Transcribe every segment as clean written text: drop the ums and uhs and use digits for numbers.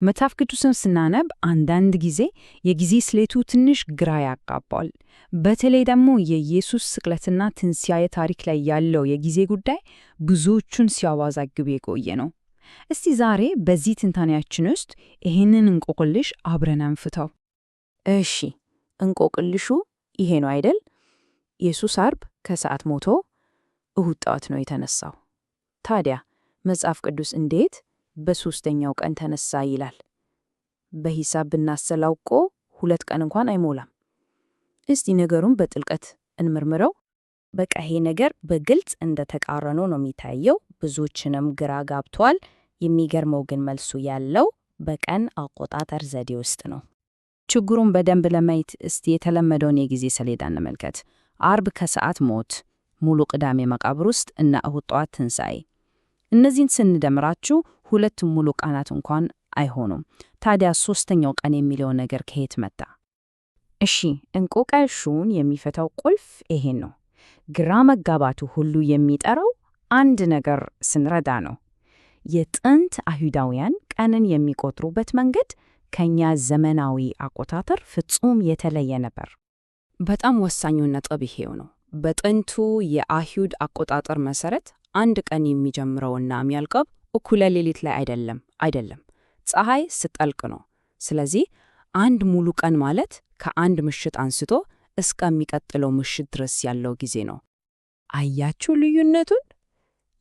መጽሐፍ ቅዱስን ስናነብ አንዳንድ ጊዜ የጊዜ ስሌቱ ትንሽ ግራ ያጋባል። በተለይ ደግሞ የኢየሱስ ስቅለትና ትንሣኤ ታሪክ ላይ ያለው የጊዜ ጉዳይ ብዙዎቹን ሲያወዛግብ የቆየ ነው። እስቲ ዛሬ በዚህ ትንታኔያችን ውስጥ ይህንን እንቆቅልሽ አብረን እንፍታው። እሺ፣ እንቆቅልሹ ይሄ ነው አይደል? ኢየሱስ አርብ ከሰዓት ሞቶ እሁድ ጠዋት ነው የተነሳው። ታዲያ መጽሐፍ ቅዱስ እንዴት በሦስተኛው ቀን ተነሳ ይላል? በሂሳብ ብናሰላው እኮ 2 ቀን እንኳን አይሞላም። እስቲ ነገሩን በጥልቀት እንመርምረው። በቃ ይሄ ነገር በግልጽ እንደተቃረኑ ነው የሚታየው። ብዙዎችንም ግራ ጋብቷል። የሚገርመው ግን መልሱ ያለው በቀን አቆጣጠር ዘዴ ውስጥ ነው። ችግሩን በደንብ ለማየት እስቲ የተለመደውን የጊዜ ሰሌዳ እንመልከት። አርብ ከሰዓት ሞት፣ ሙሉ ቅዳሜ መቃብር ውስጥ እና እሁድ ጠዋት ትንሣኤ። እነዚህን ስንደምራችሁ 2 ሙሉ ቀናት እንኳን አይሆኑም። ታዲያ ሦስተኛው ቀን የሚለው ነገር ከየት መጣ? እሺ፣ እንቆቅልሹን የሚፈታው ቁልፍ ይሄን ነው። ግራ መጋባቱ ሁሉ የሚጠራው አንድ ነገር ስንረዳ ነው። የጥንት አይሁዳውያን ቀንን የሚቆጥሩበት መንገድ ከኛ ዘመናዊ አቆጣጠር ፍጹም የተለየ ነበር። በጣም ወሳኙ ነጥብ ይሄው ነው። በጥንቱ የአይሁድ አቆጣጠር መሰረት አንድ ቀን የሚጀምረውና የሚያልቀው እኩለ ሌሊት ላይ አይደለም፣ ፀሐይ ስትጠልቅ ነው። ስለዚህ አንድ ሙሉ ቀን ማለት ከአንድ ምሽት አንስቶ እስከሚቀጥለው ምሽት ድረስ ያለው ጊዜ ነው። አያችሁ ልዩነቱን?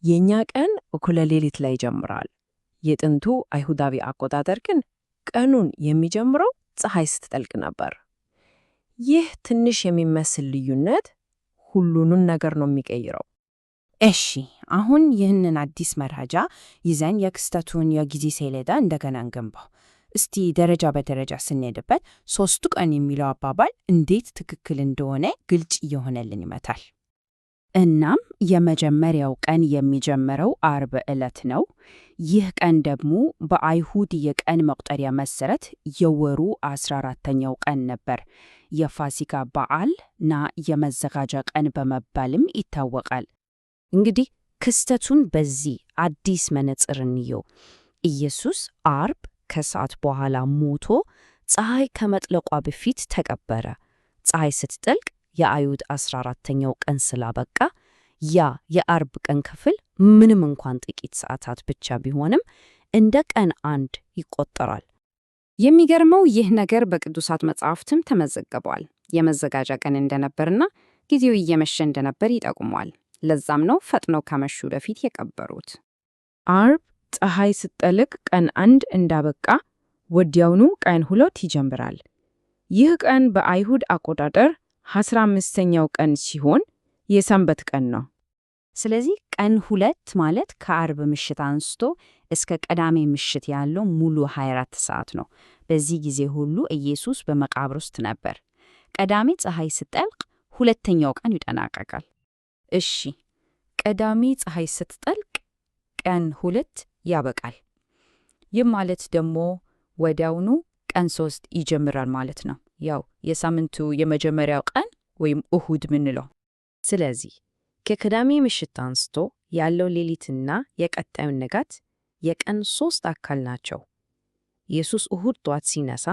የኛ ቀን እኩለ ሌሊት ላይ ይጀምራል። የጥንቱ አይሁዳዊ አቆጣጠር ግን ቀኑን የሚጀምረው ፀሐይ ስትጠልቅ ነበር። ይህ ትንሽ የሚመስል ልዩነት ሁሉንም ነገር ነው የሚቀይረው። እሺ፣ አሁን ይህንን አዲስ መረጃ ይዘን የክስተቱን የጊዜ ሰሌዳ እንደገና እንገንባው። እስቲ ደረጃ በደረጃ ስንሄድበት 3ቱ ቀን የሚለው አባባል እንዴት ትክክል እንደሆነ ግልጽ እየሆነልን ይመጣል። እናም የመጀመሪያው ቀን የሚጀምረው አርብ ዕለት ነው። ይህ ቀን ደግሞ በአይሁድ የቀን መቁጠሪያ መሰረት የወሩ 14ኛው ቀን ነበር። የፋሲካ በዓልና የመዘጋጃ ቀን በመባልም ይታወቃል። እንግዲህ ክስተቱን በዚህ አዲስ መነጽር እንየው። ኢየሱስ አርብ ከሰዓት በኋላ ሞቶ ፀሐይ ከመጥለቋ በፊት ተቀበረ። ፀሐይ ስትጠልቅ የአይሁድ 14ኛው ቀን ስላበቃ ያ የአርብ ቀን ክፍል ምንም እንኳን ጥቂት ሰዓታት ብቻ ቢሆንም እንደ ቀን 1 ይቆጠራል። የሚገርመው ይህ ነገር በቅዱሳት መጻሕፍትም ተመዘግቧል። የመዘጋጃ ቀን እንደነበርና ጊዜው እየመሸ እንደነበር ይጠቁሟል። ለዛም ነው ፈጥነው ከመሹ በፊት የቀበሩት። አርብ ፀሐይ ስትጠልቅ ቀን 1 እንዳበቃ ወዲያውኑ ቀን 2 ይጀምራል። ይህ ቀን በአይሁድ አቆጣጠር 15ኛው ቀን ሲሆን የሰንበት ቀን ነው። ስለዚህ ቀን 2 ማለት ከአርብ ምሽት አንስቶ እስከ ቅዳሜ ምሽት ያለው ሙሉ 24 ሰዓት ነው። በዚህ ጊዜ ሁሉ ኢየሱስ በመቃብር ውስጥ ነበር። ቅዳሜ ፀሐይ ስትጠልቅ 2ኛው ቀን ይጠናቀቃል። እሺ፣ ቅዳሜ ፀሐይ ስትጠልቅ ቀን 2 ያበቃል። ይህ ማለት ደግሞ ወዲያውኑ ቀን 3 ይጀምራል ማለት ነው። ያው የሳምንቱ የመጀመሪያው ቀን ወይም እሁድ ምንለው። ስለዚህ ከቅዳሜ ምሽት አንስቶ ያለው ሌሊትና የቀጣዩ ንጋት የቀን 3 አካል ናቸው። ኢየሱስ እሁድ ጠዋት ሲነሳ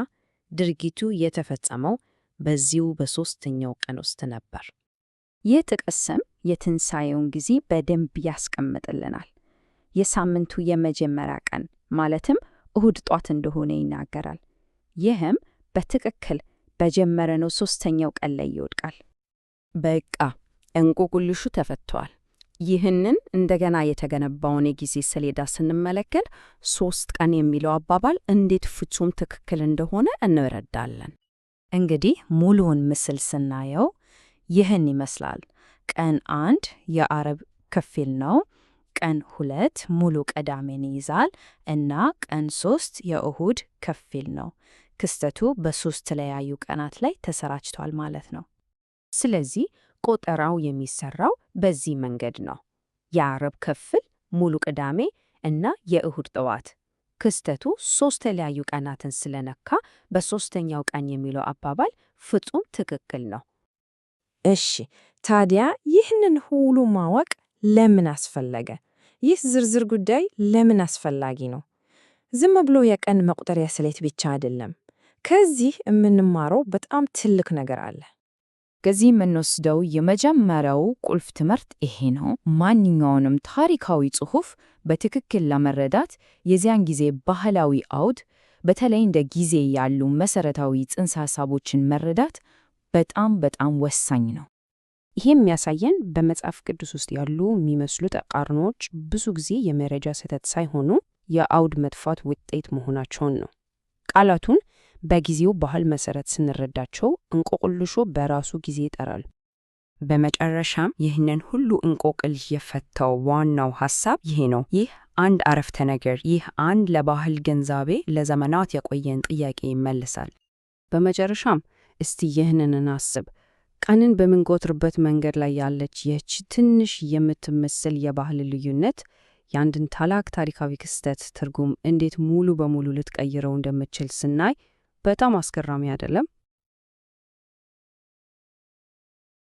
ድርጊቱ የተፈጸመው በዚሁ በሦስተኛው ቀን ውስጥ ነበር። ይህ ጥቅስም የትንሣኤውን ጊዜ በደንብ ያስቀምጥልናል። የሳምንቱ የመጀመሪያ ቀን ማለትም እሁድ ጠዋት እንደሆነ ይናገራል። ይህም በትክክል በጀመረነው 3ኛው ቀን ላይ ይወድቃል። በቃ እንቆቅልሹ ተፈቷል። ይህንን እንደገና የተገነባውን የጊዜ ሰሌዳ ስንመለከት 3 ቀን የሚለው አባባል እንዴት ፍጹም ትክክል እንደሆነ እንረዳለን። እንግዲህ ሙሉውን ምስል ስናየው ይህን ይመስላል። ቀን 1 የአርብ ክፍል ነው። ቀን 2 ሙሉ ቅዳሜን ይይዛል እና ቀን 3 የእሁድ ክፍል ነው። ክስተቱ በ3 የተለያዩ ቀናት ላይ ተሰራጭቷል ማለት ነው። ስለዚህ ቆጠራው የሚሰራው በዚህ መንገድ ነው። የአርብ ክፍል፣ ሙሉ ቅዳሜ እና የእሁድ ጠዋት። ክስተቱ 3 የተለያዩ ቀናትን ስለነካ በ3ኛው ቀን የሚለው አባባል ፍጹም ትክክል ነው። እሺ፣ ታዲያ ይህንን ሁሉ ማወቅ ለምን አስፈለገ? ይህ ዝርዝር ጉዳይ ለምን አስፈላጊ ነው? ዝም ብሎ የቀን መቁጠሪያ ስሌት ብቻ አይደለም። ከዚህ የምንማረው በጣም ትልቅ ነገር አለ። ከዚህ የምንወስደው የመጀመሪያው ቁልፍ ትምህርት ይሄ ነው። ማንኛውንም ታሪካዊ ጽሑፍ በትክክል ለመረዳት የዚያን ጊዜ ባህላዊ አውድ፣ በተለይ እንደ ጊዜ ያሉ መሰረታዊ ጽንሰ ሐሳቦችን መረዳት በጣም በጣም ወሳኝ ነው። ይሄም የሚያሳየን በመጽሐፍ ቅዱስ ውስጥ ያሉ የሚመስሉ ተቃርኖዎች ብዙ ጊዜ የመረጃ ስህተት ሳይሆኑ የአውድ መጥፋት ውጤት መሆናቸውን ነው። ቃላቱን በጊዜው ባህል መሰረት ስንረዳቸው እንቆቅልሹ በራሱ ጊዜ ይጠራል። በመጨረሻም ይህንን ሁሉ እንቆቅልሽ የፈታው ዋናው ሐሳብ ይሄ ነው። ይህ አንድ አረፍተ ነገር፣ ይህ አንድ ለባህል ግንዛቤ ለዘመናት የቆየን ጥያቄ ይመልሳል። በመጨረሻም እስቲ ይህንን እናስብ። ቀንን በምንቆጥርበት መንገድ ላይ ያለች ይህች ትንሽ የምትመስል የባህል ልዩነት የአንድን ታላቅ ታሪካዊ ክስተት ትርጉም እንዴት ሙሉ በሙሉ ልትቀይረው እንደምትችል ስናይ በጣም አስገራሚ አይደለም?